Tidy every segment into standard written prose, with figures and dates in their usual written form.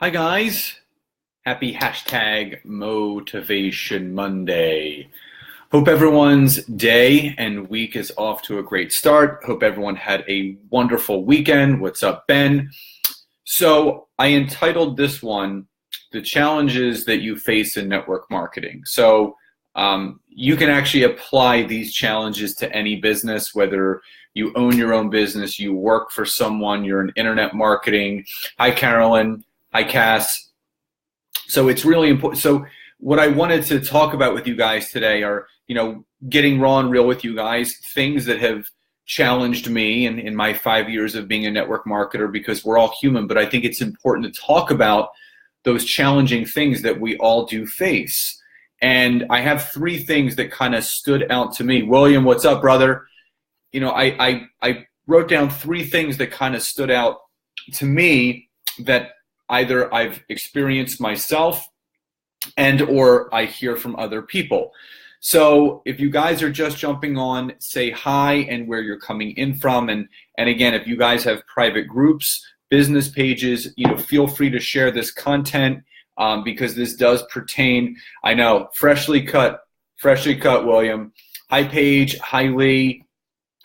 Hi guys, happy hashtag Motivation Monday. Hope everyone's day and week is off to a great start. Hope everyone had a wonderful weekend. What's up, Ben? So I entitled this one, The Challenges That You Face in Network Marketing. So you can actually apply these challenges to any business, whether you own your own business, you work for someone, you're in internet marketing. Hi, Carolyn. Hi, Cass. So it's really important. So what I wanted to talk about with you guys today are, getting raw and real with you guys, things that have challenged me in my 5 years of being a network marketer, because we're all human, but I think it's important to talk about those challenging things that we all do face. And I have three things that kind of stood out to me. William, what's up, brother? I wrote down three things that kind of stood out to me that either I've experienced myself and or I hear from other people. So if you guys are just jumping on, say hi and where you're coming in from. And again, if you guys have private groups, business pages, feel free to share this content because this does pertain. I know, freshly cut, William. Hi, Paige. Hi, Lee.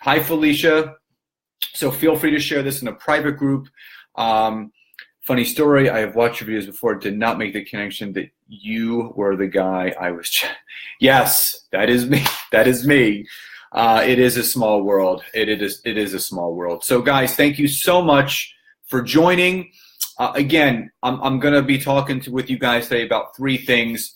Hi, Felicia. So feel free to share this in a private group. Funny story, I have watched your videos before, did not make the connection that you were the guy I was Yes, that is me. That is me. It is a small world. It is a small world. So guys, thank you so much for joining. Again, I'm going to be talking with you guys today about three things.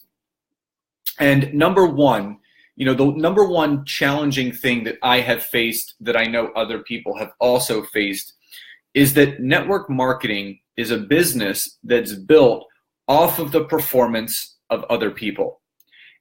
And number one, the number one challenging thing that I have faced that I know other people have also faced is that network marketing is a business that's built off of the performance of other people.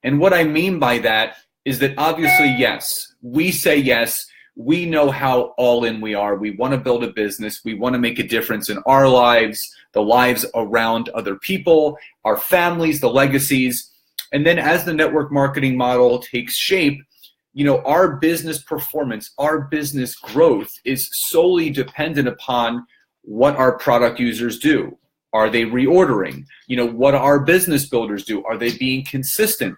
And what I mean by that is that obviously, yes, we say yes, we know how all in we are. We want to build a business. We want to make a difference in our lives, the lives around other people, our families, the legacies. And then as the network marketing model takes shape, our business performance, our business growth is solely dependent upon what our product users do. Are they reordering? What our business builders do? Are they being consistent?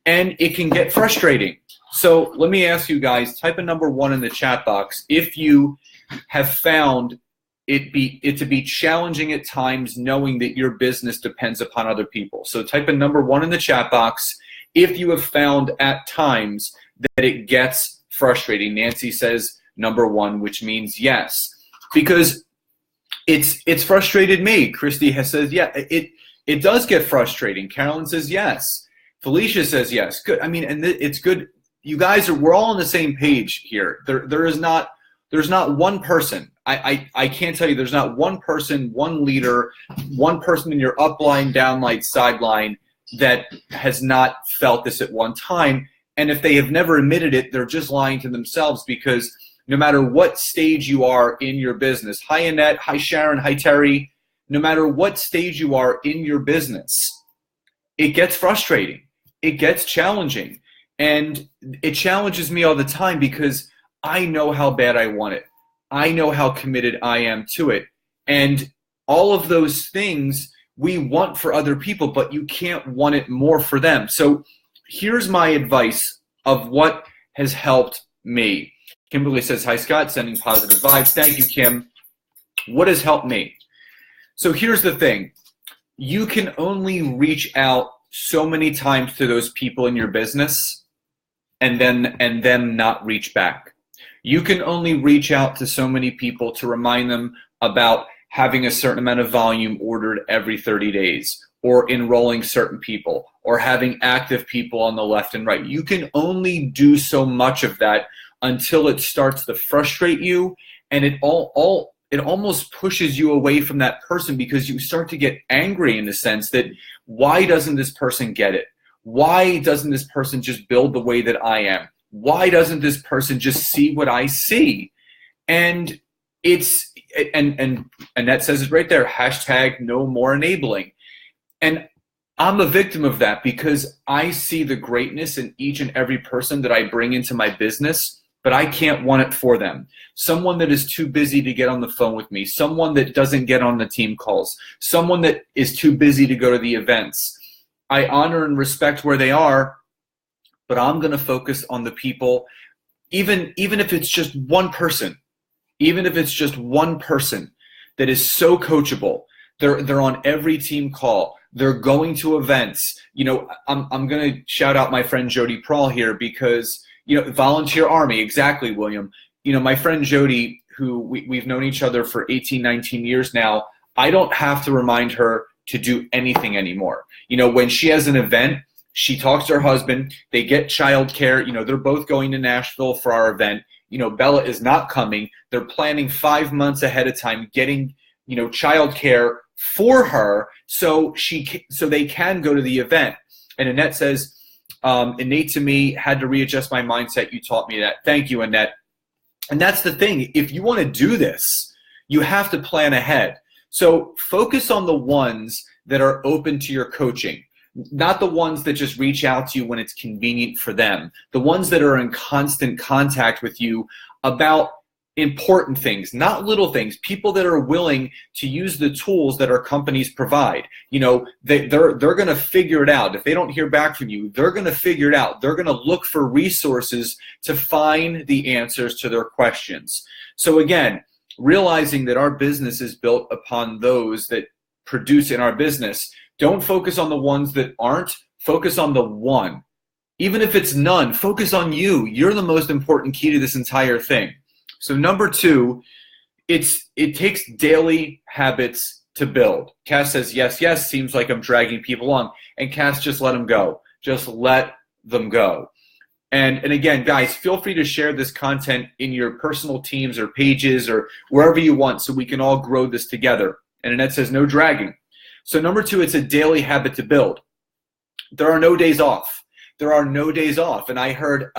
And it can get frustrating. So let me ask you guys, type a number one in the chat box if you have found it to be challenging at times knowing that your business depends upon other people. So type a number one in the chat box if you have found at times that it gets frustrating. Nancy says number one, which means yes, because it's frustrated me. Christy says, yeah, it does get frustrating. Carolyn says yes. Felicia says yes. Good. I mean, and it's good. You guys we're all on the same page here. There's not one person. I can't tell you there's not one person, one leader, one person in your upline, downline, sideline that has not felt this at one time. And if they have never admitted it, they're just lying to themselves, because no matter what stage you are in your business, hi Annette, hi Sharon, hi Terry, no matter what stage you are in your business, it gets frustrating, it gets challenging. And it challenges me all the time because I know how bad I want it. I know how committed I am to it. And all of those things we want for other people, but you can't want it more for them. So here's my advice of what has helped me. Kimberly says, hi, Scott, sending positive vibes. Thank you, Kim. What has helped me? So here's the thing. You can only reach out so many times to those people in your business and then not reach back. You can only reach out to so many people to remind them about having a certain amount of volume ordered every 30 days, or enrolling certain people, or having active people on the left and right. You can only do so much of that until it starts to frustrate you, and it almost pushes you away from that person, because you start to get angry in the sense that, why doesn't this person get it? Why doesn't this person just build the way that I am? Why doesn't this person just see what I see? And that says it right there, hashtag no more enabling. And I'm a victim of that, because I see the greatness in each and every person that I bring into my business, but I can't want it for them. Someone that is too busy to get on the phone with me, someone that doesn't get on the team calls, someone that is too busy to go to the events. I honor and respect where they are, but I'm going to focus on the people, even if it's just one person, that is so coachable. They're on every team call. They're going to events. I'm going to shout out my friend Jody Prawl here because, volunteer army, exactly, William. My friend Jody, who we've known each other for 18, 19 years now, I don't have to remind her to do anything anymore. When she has an event, she talks to her husband, they get childcare, they're both going to Nashville for our event. Bella is not coming. They're planning 5 months ahead of time, getting, childcare for her so they can go to the event. And Annette says, innate to me, had to readjust my mindset. You taught me that. Thank you, Annette. And that's the thing. If you want to do this, you have to plan ahead. So focus on the ones that are open to your coaching, not the ones that just reach out to you when it's convenient for them, the ones that are in constant contact with you about important things, not little things, people that are willing to use the tools that our companies provide. They're going to figure it out. If they don't hear back from you, they're going to figure it out. They're going to look for resources to find the answers to their questions. So again, realizing that our business is built upon those that produce in our business. Don't focus on the ones that aren't. Focus on the one. Even if it's none, focus on you. You're the most important key to this entire thing. So number 2, it takes daily habits to build. Cass says, yes, seems like I'm dragging people on. And Cass, just let them go. Just let them go. And again, guys, feel free to share this content in your personal teams or pages or wherever you want so we can all grow this together. And Annette says, no dragging. So number 2, it's a daily habit to build. There are no days off. There are no days off. And I heard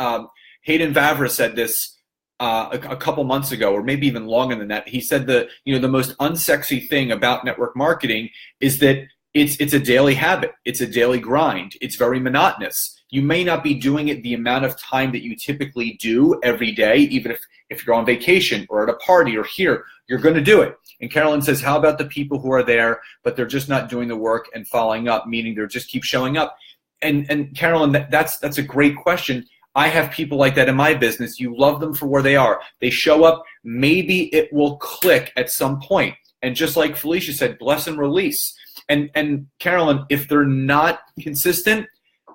Hayden Vavra said this a couple months ago, or maybe even longer than that. He said the most unsexy thing about network marketing is that it's a daily habit. It's a daily grind. It's very monotonous. You may not be doing it the amount of time that you typically do every day, even if you're on vacation or at a party or here, you're going to do it. And Carolyn says, how about the people who are there, but they're just not doing the work and following up, meaning they just keep showing up? And Carolyn, that's a great question. I have people like that in my business. You love them for where they are. They show up. Maybe it will click at some point. And just like Felicia said, bless and release. And Carolyn, if they're not consistent,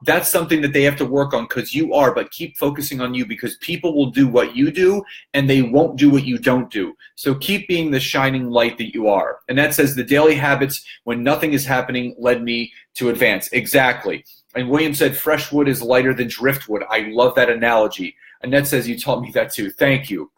that's something that they have to work on, because you are, but keep focusing on you, because people will do what you do and they won't do what you don't do. So keep being the shining light that you are. And that says the daily habits when nothing is happening led me to advance. Exactly. And William said fresh wood is lighter than driftwood. I love that analogy. Annette says you taught me that too. Thank you.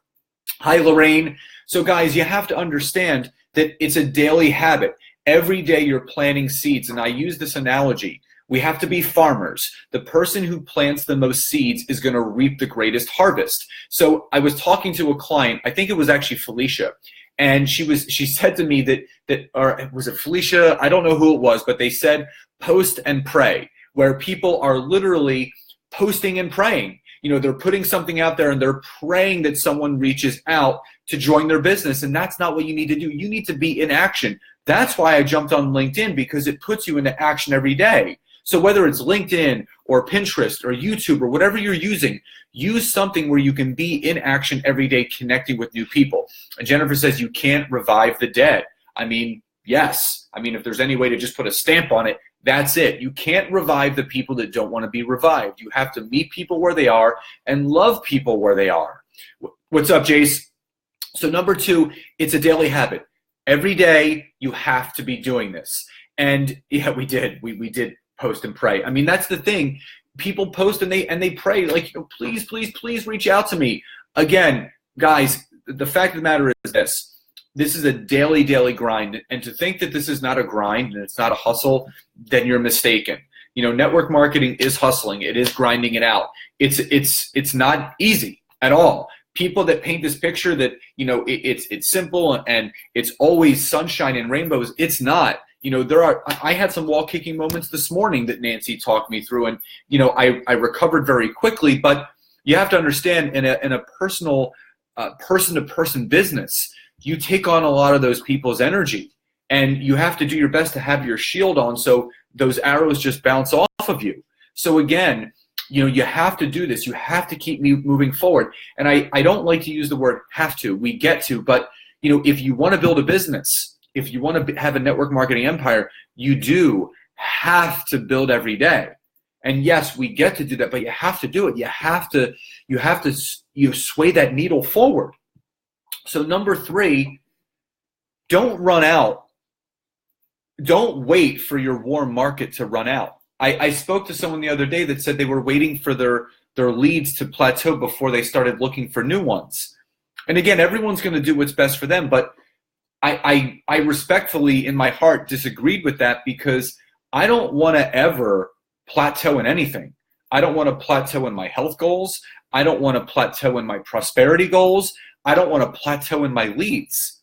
Hi, Lorraine. So guys, you have to understand that it's a daily habit. Every day you're planting seeds. And I use this analogy. We have to be farmers. The person who plants the most seeds is going to reap the greatest harvest. So I was talking to a client, I think it was actually Felicia, and she said to me that or was it Felicia? I don't know who it was, but they said post and pray, where people are literally posting and praying. They're putting something out there and they're praying that someone reaches out to join their business, and that's not what you need to do. You need to be in action. That's why I jumped on LinkedIn, because it puts you into action every day. So whether it's LinkedIn or Pinterest or YouTube or whatever you're using, use something where you can be in action every day connecting with new people. And Jennifer says you can't revive the dead. I mean, yes. I mean, if there's any way to just put a stamp on it, that's it. You can't revive the people that don't want to be revived. You have to meet people where they are and love people where they are. What's up, Jace? So number 2, it's a daily habit. Every day you have to be doing this. And yeah, we did. We did post and pray. I mean, that's the thing. People post and they pray, like, please, please, please reach out to me. Again, guys, the fact of the matter is this. This is a daily grind. And to think that this is not a grind and it's not a hustle, then you're mistaken. Network marketing is hustling. It is grinding it out. It's not easy at all. People that paint this picture that, it's simple and it's always sunshine and rainbows, it's not. I had some wall kicking moments this morning that Nancy talked me through, and I recovered very quickly, but You have to understand in a personal person-to-person business, you take on a lot of those people's energy, and you have to do your best to have your shield on so those arrows just bounce off of you. So again, you have to do this. You have to keep moving forward. And I don't like to use the word have to. We get to, but if you want to build a business, if you want to have a network marketing empire, you do have to build every day. And yes, we get to do that, but you have to do it. You have to sway that needle forward. So number 3, don't run out. Don't wait for your warm market to run out. I spoke to someone the other day that said they were waiting for their leads to plateau before they started looking for new ones. And again, everyone's going to do what's best for them, but I respectfully in my heart disagreed with that, because I don't want to ever plateau in anything. I don't want to plateau in my health goals. I don't want to plateau in my prosperity goals. I don't want to plateau in my leads.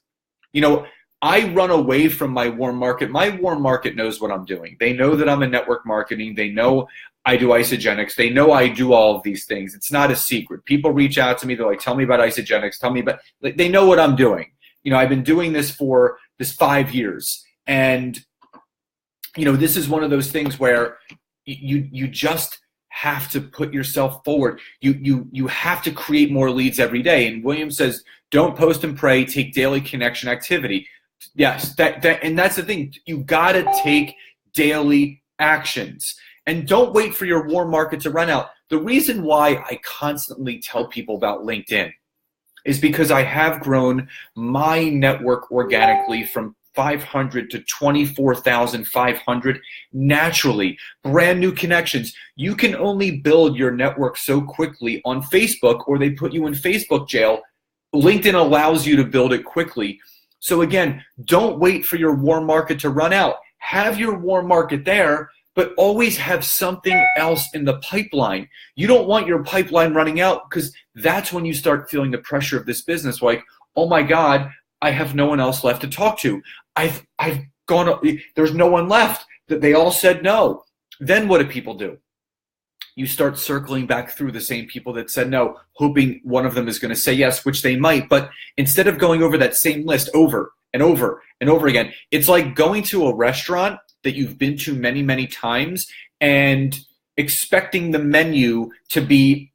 I run away from my warm market. My warm market knows what I'm doing. They know that I'm in network marketing. They know I do Isagenix. They know I do all of these things. It's not a secret. People reach out to me. They're like, tell me about Isagenix. Tell me about, they know what I'm doing. I've been doing this for 5 years. And, this is one of those things where you just have to put yourself forward. You have to create more leads every day. And William says, don't post and pray, take daily connection activity. Yes, and that's the thing. You got to take daily actions, and don't wait for your warm market to run out. The reason why I constantly tell people about LinkedIn is because I have grown my network organically from 500 to 24,500 naturally. Brand new connections. You can only build your network so quickly on Facebook, or they put you in Facebook jail. LinkedIn allows you to build it quickly. So again, don't wait for your warm market to run out. Have your warm market there, but always have something else in the pipeline. You don't want your pipeline running out, because that's when you start feeling the pressure of this business. Like, oh my God, I have no one else left to talk to. I've gone, there's no one left. That they all said no. Then what do people do? You start circling back through the same people that said no, hoping one of them is going to say yes, which they might. But instead of going over that same list over and over and over again, it's like going to a restaurant that you've been to many, many times and expecting the menu to be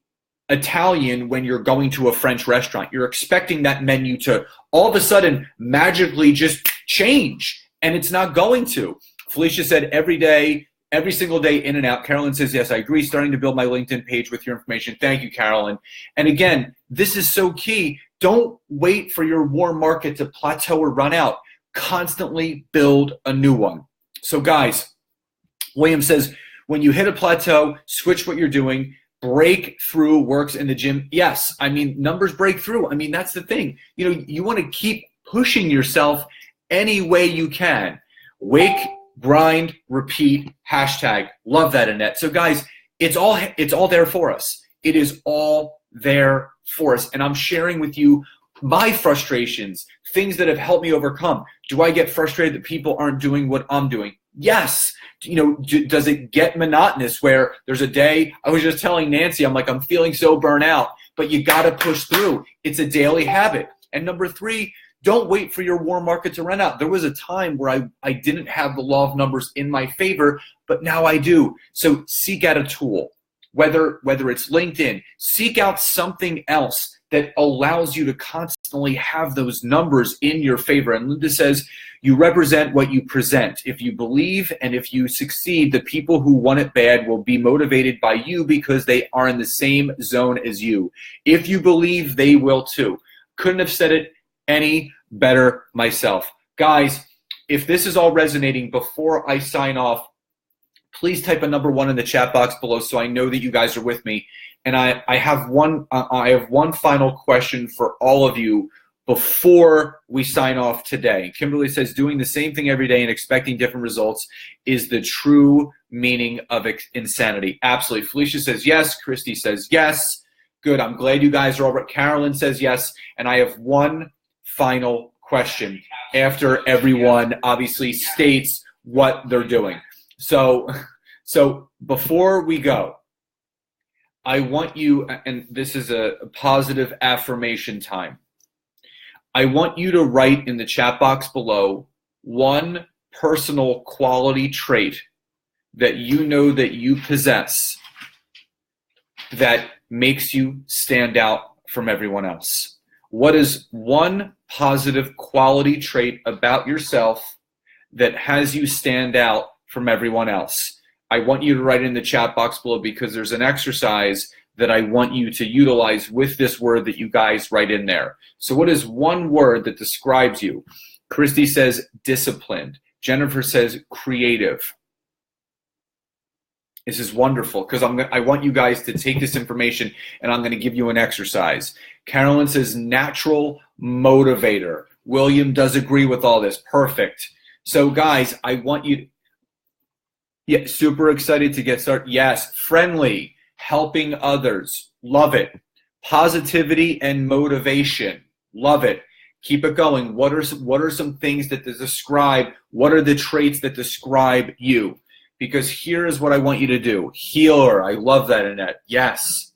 Italian when you're going to a French restaurant. You're expecting that menu to all of a sudden magically just change, and it's not going to. Felicia said every single day, in and out. Carolyn says, yes, I agree. Starting to build my LinkedIn page with your information. Thank you, Carolyn. And again, this is so key. Don't wait for your warm market to plateau or run out. Constantly build a new one. So guys, William says, when you hit a plateau, switch what you're doing. Breakthrough works in the gym. Yes, numbers break through. That's the thing. You want to keep pushing yourself any way you can. Wake, grind, repeat, hashtag. Love that, Annette. So guys, it's all there for us. It is all there for us. And I'm sharing with you my frustrations, things that have helped me overcome. Do I get frustrated that people aren't doing what I'm doing? Yes. Does it get monotonous where there's a day, I was just telling Nancy, I'm feeling so burnt out, but you got to push through. It's a daily habit. And number 3, don't wait for your warm market to run out. There was a time where I didn't have the law of numbers in my favor, but now I do. So seek out a tool, whether it's LinkedIn, seek out something else that allows you to constantly have those numbers in your favor. And Linda says, you represent what you present. If you believe and if you succeed, the people who want it bad will be motivated by you because they are in the same zone as you. If you believe, they will too. Couldn't have said it any better myself. Guys, if this is all resonating, before I sign off, please type a number 1 in the chat box below so I know that you guys are with me. And I have one final question for all of you before we sign off today. Kimberly says, doing the same thing every day and expecting different results is the true meaning of insanity. Absolutely. Felicia says yes. Christy says yes. Good. I'm glad you guys are all right. Carolyn says yes. And I have one final question after everyone obviously states what they're doing. So before we go, I want you, and this is a positive affirmation time. I want you to write in the chat box below one personal quality trait that you know that you possess that makes you stand out from everyone else. What is one positive quality trait about yourself that has you stand out from everyone else? I want you to write in the chat box below, because there's an exercise that I want you to utilize with this word that you guys write in there. So what is one word that describes you? Christy says disciplined. Jennifer says creative. This is wonderful, because I want you guys to take this information and I'm going to give you an exercise. Carolyn says natural motivator. William does agree with all this. Perfect. So guys, I want you, yeah, super excited to get started. Yes, friendly, helping others. Love it. Positivity and motivation. Love it. Keep it going. What are some things that describe, what are the traits that describe you? Because here is what I want you to do. Healer. I love that, Annette. Yes.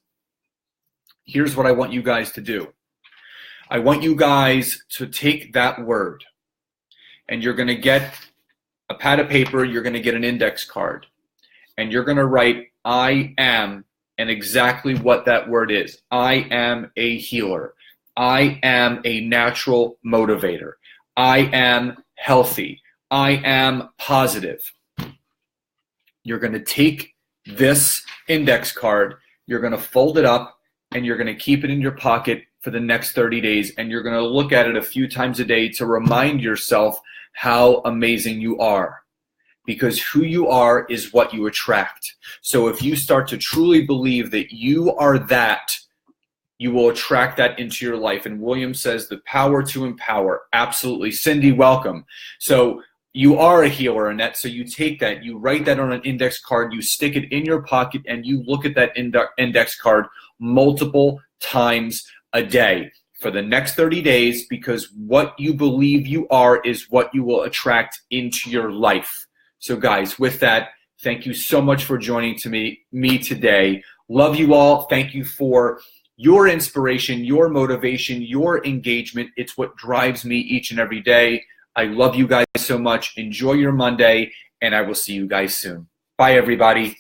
Here's what I want you guys to do. I want you guys to take that word, and you're going to get a pad of paper, you're going to get an index card, and you're going to write I am, and exactly what that word is. I am a healer. I am a natural motivator. I am healthy. I am positive. You're going to take this index card, you're going to fold it up, and you're going to keep it in your pocket for the next 30 days, and you're going to look at it a few times a day to remind yourself how amazing you are. Because who you are is what you attract. So if you start to truly believe that you are that, you will attract that into your life. And William says the power to empower. Absolutely. Cindy, welcome. So you are a healer, Annette. So you take that, you write that on an index card, you stick it in your pocket, and you look at that index card multiple times a day for the next 30 days, because what you believe you are is what you will attract into your life. So guys, with that, thank you so much for joining me today. Love you all. Thank you for your inspiration, your motivation, your engagement. It's what drives me each and every day. I love you guys so much. Enjoy your Monday, and I will see you guys soon. Bye, everybody.